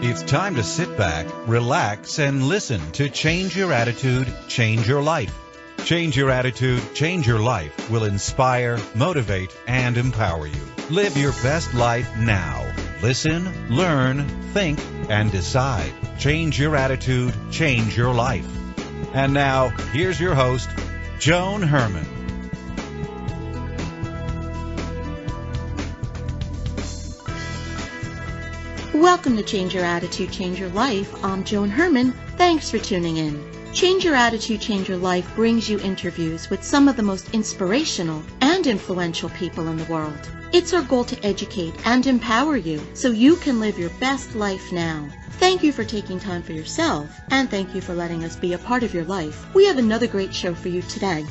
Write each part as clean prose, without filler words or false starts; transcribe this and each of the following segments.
It's time to sit back, relax, and listen to Change Your Attitude, Change Your Life. Change Your Attitude, Change Your Life will inspire, motivate, and empower you. Live your best life now. Listen, learn, think, and decide. Change your attitude, change your life. And now, here's your host, Joan Herman. Welcome to Change Your Attitude, Change Your Life. I'm Joan Herman. Thanks for tuning in. Change Your Attitude, Change Your Life brings you interviews with some of the most inspirational and influential people in the world. It's our goal to educate and empower you so you can live your best life now. Thank you for taking time for yourself, and thank you for letting us be a part of your life. We have another great show for you today.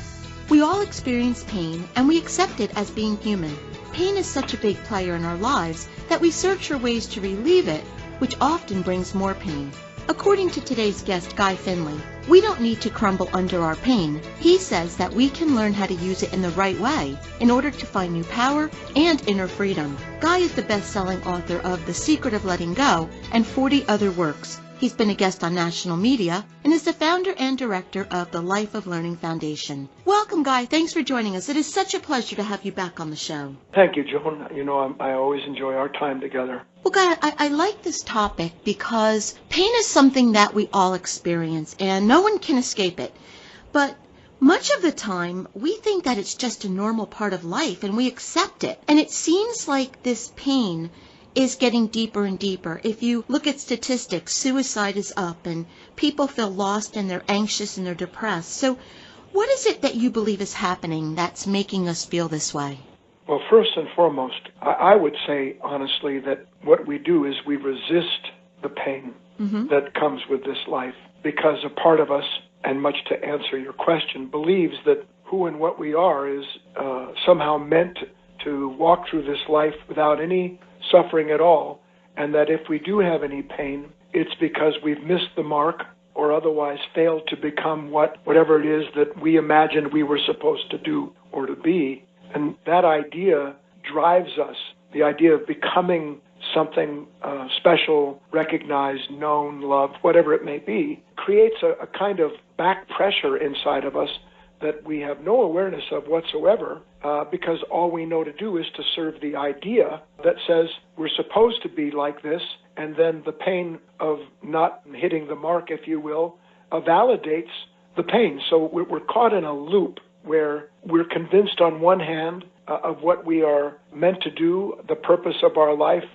We all experience pain, and we accept it as being human. Pain is such a big player in our lives that we search for ways to relieve it, which often brings more pain. According to today's guest, Guy Finley, we don't need to crumble under our pain. He says that we can learn how to use it in the right way in order to find new power and inner freedom. Guy is the best-selling author of The Secret of Letting Go and 40 other works. He's been a guest on national media and is the founder and director of the Life of Learning Foundation. Welcome, Guy. Thanks for joining us. It is such a pleasure to have you back on the show. Thank you, Joan. You know, I always enjoy our time together. Well, Guy, I like this topic because pain is something that we all experience and no one can escape it. But much of the time, we think that it's just a normal part of life and we accept it. And it seems like this pain is getting deeper and deeper. If you look at statistics, suicide is up and people feel lost and they're anxious and they're depressed. So what is it that you believe is happening that's making us feel this way? Well, first and foremost, I would say, honestly, that what we do is we resist the pain that comes with this life because a part of us, and much to answer your question, believes that who and what we are is somehow meant to walk through this life without any suffering at all, and that if we do have any pain, it's because we've missed the mark or otherwise failed to become whatever it is that we imagined we were supposed to do or to be. And that idea drives us, the idea of becoming something special, recognized, known, loved, whatever it may be, creates a kind of back pressure inside of us that we have no awareness of whatsoever, because all we know to do is to serve the idea that says we're supposed to be like this, and then the pain of not hitting the mark, if you will, validates the pain. So we're caught in a loop where we're convinced on one hand of what we are meant to do, the purpose of our life,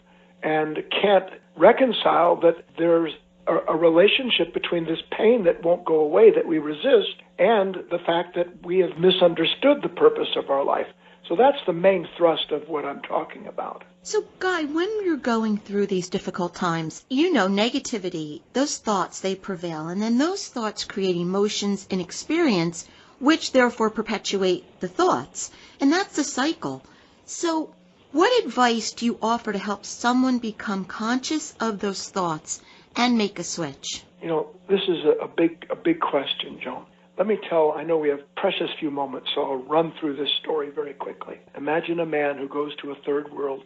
and can't reconcile that there's a relationship between this pain that won't go away, that we resist, and the fact that we have misunderstood the purpose of our life. So that's the main thrust of what I'm talking about. So, Guy, when you're going through these difficult times, you know, negativity, those thoughts, they prevail, and then those thoughts create emotions and experience, which therefore perpetuate the thoughts. And that's the cycle. So what advice do you offer to help someone become conscious of those thoughts and make a switch? You know, this is a big question, Joan. Let me I know we have precious few moments, so I'll run through this story very quickly. Imagine a man who goes to a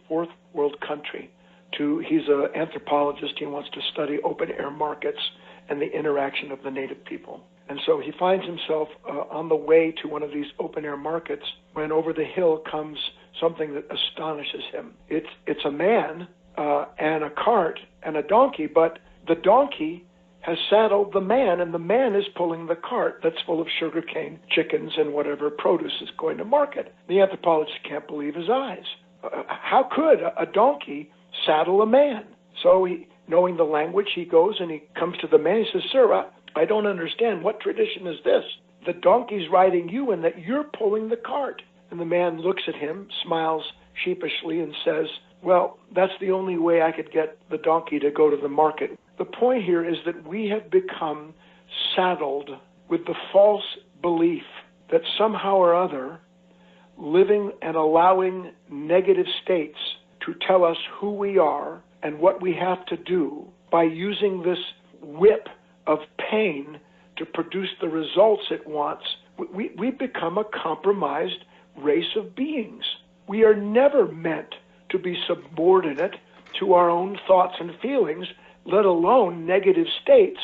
fourth world country. He's an anthropologist. He wants to study open-air markets and the interaction of the native people. And so he finds himself on the way to one of these open-air markets when over the hill comes something that astonishes him. It's a man and a cart and a donkey, but the donkey has saddled the man, and the man is pulling the cart that's full of sugarcane, chickens, and whatever produce is going to market. The anthropologist can't believe his eyes. How could a donkey saddle a man? So knowing the language, he goes and he comes to the man. He says, "Sir, I don't understand. What tradition is this? The donkey's riding you and that you're pulling the cart." And the man looks at him, smiles sheepishly, and says, "Well, that's the only way I could get the donkey to go to the market." The point here is that we have become saddled with the false belief that somehow or other, living and allowing negative states to tell us who we are and what we have to do by using this whip of pain to produce the results it wants, we become a compromised race of beings. We are never meant to be subordinate to our own thoughts and feelings let alone negative states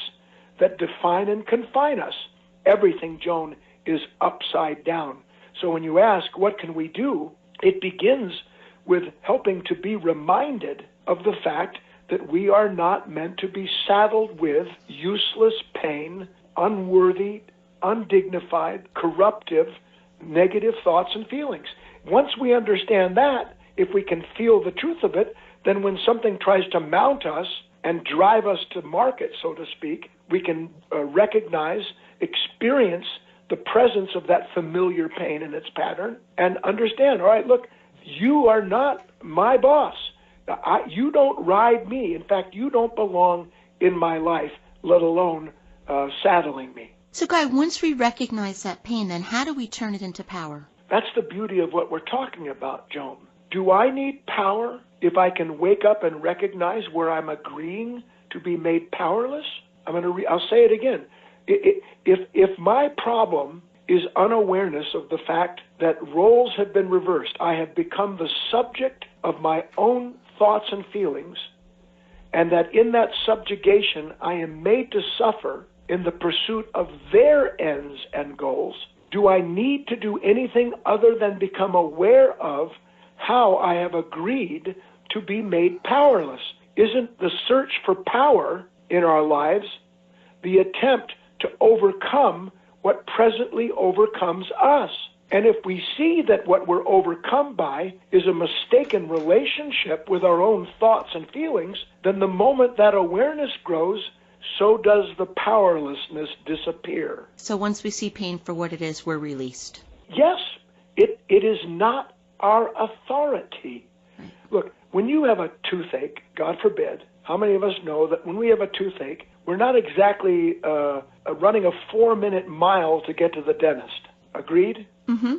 that define and confine us. Everything, Joan, is upside down. So when you ask, what can we do? It begins with helping to be reminded of the fact that we are not meant to be saddled with useless pain, unworthy, undignified, corruptive, negative thoughts and feelings. Once we understand that, if we can feel the truth of it, then when something tries to mount us and drive us to market, so to speak, we can recognize, experience the presence of that familiar pain and its pattern and understand, all right, look, you are not my boss. You don't ride me. In fact, you don't belong in my life, let alone saddling me. So, Guy, once we recognize that pain, then how do we turn it into power? That's the beauty of what we're talking about, Joan. Do I need power if I can wake up and recognize where I'm agreeing to be made powerless? I'll say it again. If my problem is unawareness of the fact that roles have been reversed, I have become the subject of my own thoughts and feelings, and that in that subjugation I am made to suffer in the pursuit of their ends and goals, do I need to do anything other than become aware of how I have agreed to be made powerless? Isn't the search for power in our lives the attempt to overcome what presently overcomes us? And if we see that what we're overcome by is a mistaken relationship with our own thoughts and feelings, then the moment that awareness grows, so does the powerlessness disappear. So once we see pain for what it is, we're released. Yes, it is not our authority. Right. Look, when you have a toothache, God forbid, how many of us know that when we have a toothache, we're not exactly running a 4-minute mile to get to the dentist? Agreed? Mm-hmm.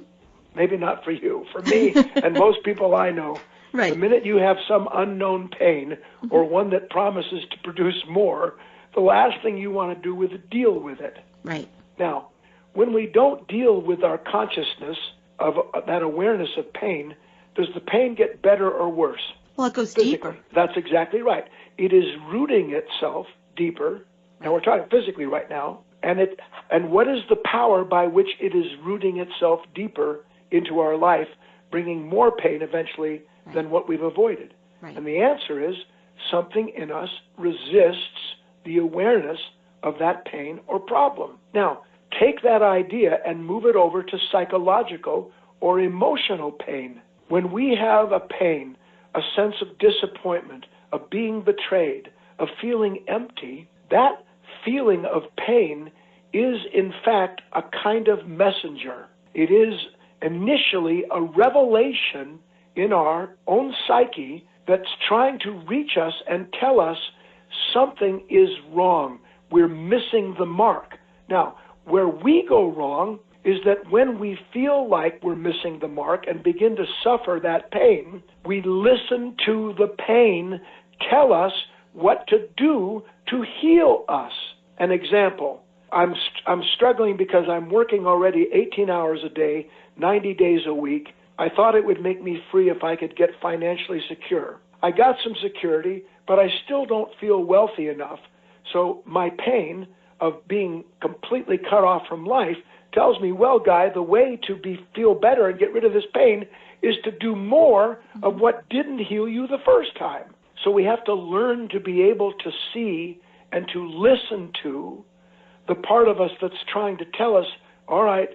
Maybe not for you. For me and most people I know, right. The minute you have some unknown pain or one that promises to produce more, the last thing you want to do is deal with it. Right. Now, when we don't deal with our consciousness of that awareness of pain, does the pain get better or worse? Well, it goes physically. deeper. That's exactly right. It is rooting itself deeper. Now we're talking physically right now. And what is the power by which it is rooting itself deeper into our life, bringing more pain eventually than what we've avoided? Right. And the answer is something in us resists the awareness of that pain or problem. Now, take that idea and move it over to psychological or emotional pain. When we have a pain, a sense of disappointment, of being betrayed, of feeling empty, that feeling of pain is in fact a kind of messenger. It is initially a revelation in our own psyche that's trying to reach us and tell us something is wrong. We're missing the mark. Now, where we go wrong is that when we feel like we're missing the mark and begin to suffer that pain, we listen to the pain tell us what to do to heal us. An example, I'm struggling because I'm working already 18 hours a day, 90 days a week. I thought it would make me free if I could get financially secure. I got some security, but I still don't feel wealthy enough. So my pain of being completely cut off from life tells me, well, Guy, the way to feel better and get rid of this pain is to do more of what didn't heal you the first time. So we have to learn to be able to see and to listen to the part of us that's trying to tell us, all right,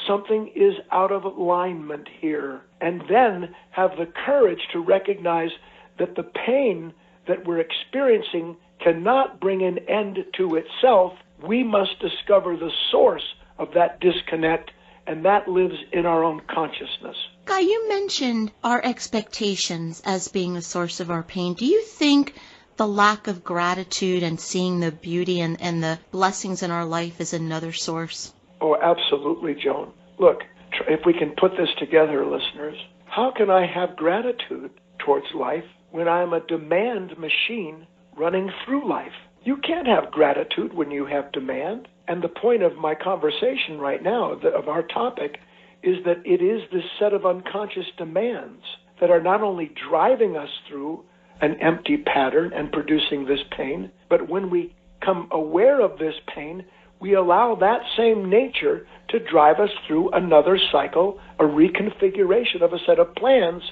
something is out of alignment here, and then have the courage to recognize that the pain that we're experiencing cannot bring an end to itself. We must discover the source of that disconnect, and that lives in our own consciousness. Guy, you mentioned our expectations as being the source of our pain. Do you think the lack of gratitude and seeing the beauty and the blessings in our life is another source? Oh, absolutely, Joan. Look, if we can put this together, listeners, how can I have gratitude towards life when I'm a demand machine running through life? You can't have gratitude when you have demand. And the point of my conversation right now, of our topic, is that it is this set of unconscious demands that are not only driving us through an empty pattern and producing this pain. But when we become aware of this pain, we allow that same nature to drive us through another cycle, a reconfiguration of a set of plans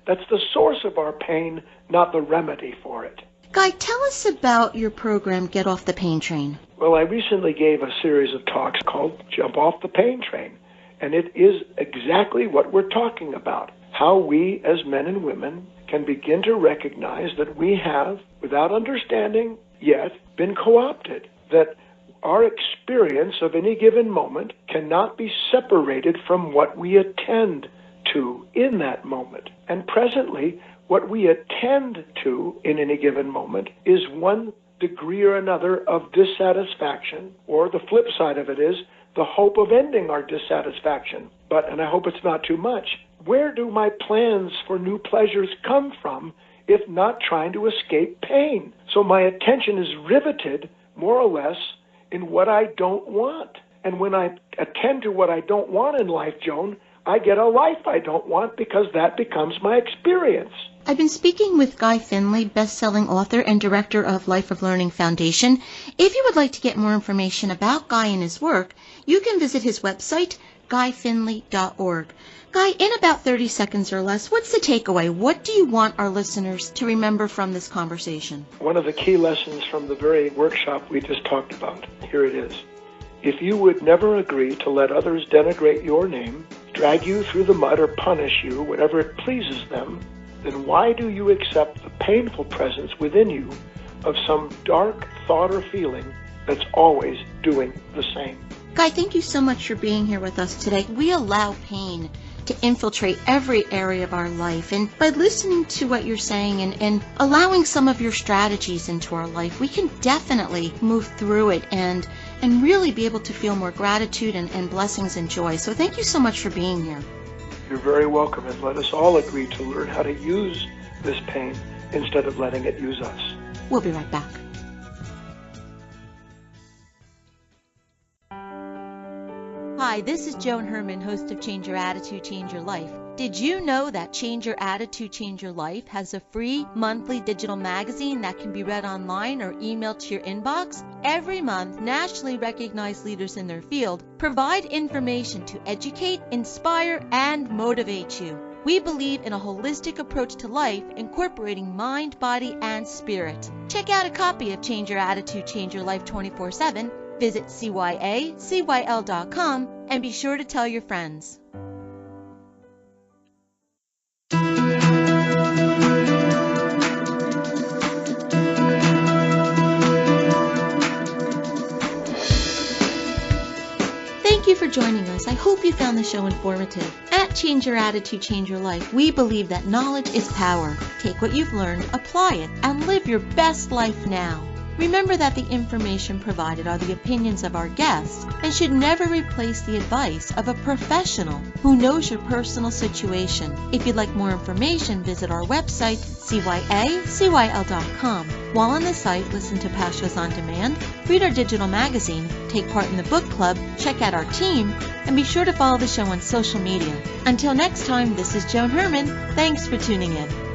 that's the source of our pain, not the remedy for it. Guy, tell us about your program, Get Off the Pain Train. Well, I recently gave a series of talks called Jump Off the Pain Train, and it is exactly what we're talking about, how we as men and women can begin to recognize that we have, without understanding yet, been co-opted, that our experience of any given moment cannot be separated from what we attend to in that moment. And presently, what we attend to in any given moment is one degree or another of dissatisfaction, or the flip side of it is the hope of ending our dissatisfaction. But, and I hope it's not too much, where do my plans for new pleasures come from if not trying to escape pain? So my attention is riveted, more or less, in what I don't want. And when I attend to what I don't want in life, Joan, I get a life I don't want because that becomes my experience. I've been speaking with Guy Finley, best-selling author and director of Life of Learning Foundation. If you would like to get more information about Guy and his work, you can visit his website, guyfinley.org. Guy, in about 30 seconds or less, what's the takeaway? What do you want our listeners to remember from this conversation? One of the key lessons from the very workshop we just talked about, here it is. If you would never agree to let others denigrate your name, drag you through the mud, or punish you whenever it pleases them, then why do you accept the painful presence within you of some dark thought or feeling that's always doing the same? Guy, thank you so much for being here with us today. We allow pain to infiltrate every area of our life, and by listening to what you're saying and allowing some of your strategies into our life, we can definitely move through it and really be able to feel more gratitude and blessings and joy. So thank you so much for being here. You're very welcome, and let us all agree to learn how to use this pain instead of letting it use us. We'll be right back. Hi, this is Joan Herman, host of Change Your Attitude, Change Your Life. Did you know that Change Your Attitude, Change Your Life has a free monthly digital magazine that can be read online or emailed to your inbox? Every month, nationally recognized leaders in their field provide information to educate, inspire, and motivate you. We believe in a holistic approach to life, incorporating mind, body, and spirit. Check out a copy of Change Your Attitude, Change Your Life 24/7. Visit cyacyl.com and be sure to tell your friends. Thank you for joining us. I hope you found the show informative. At Change Your Attitude, Change Your Life, we believe that knowledge is power. Take what you've learned, apply it, and live your best life now. Remember that the information provided are the opinions of our guests and should never replace the advice of a professional who knows your personal situation. If you'd like more information, visit our website, cyacyl.com. While on the site, listen to past shows on demand, read our digital magazine, take part in the book club, check out our team, and be sure to follow the show on social media. Until next time, this is Joan Herman. Thanks for tuning in.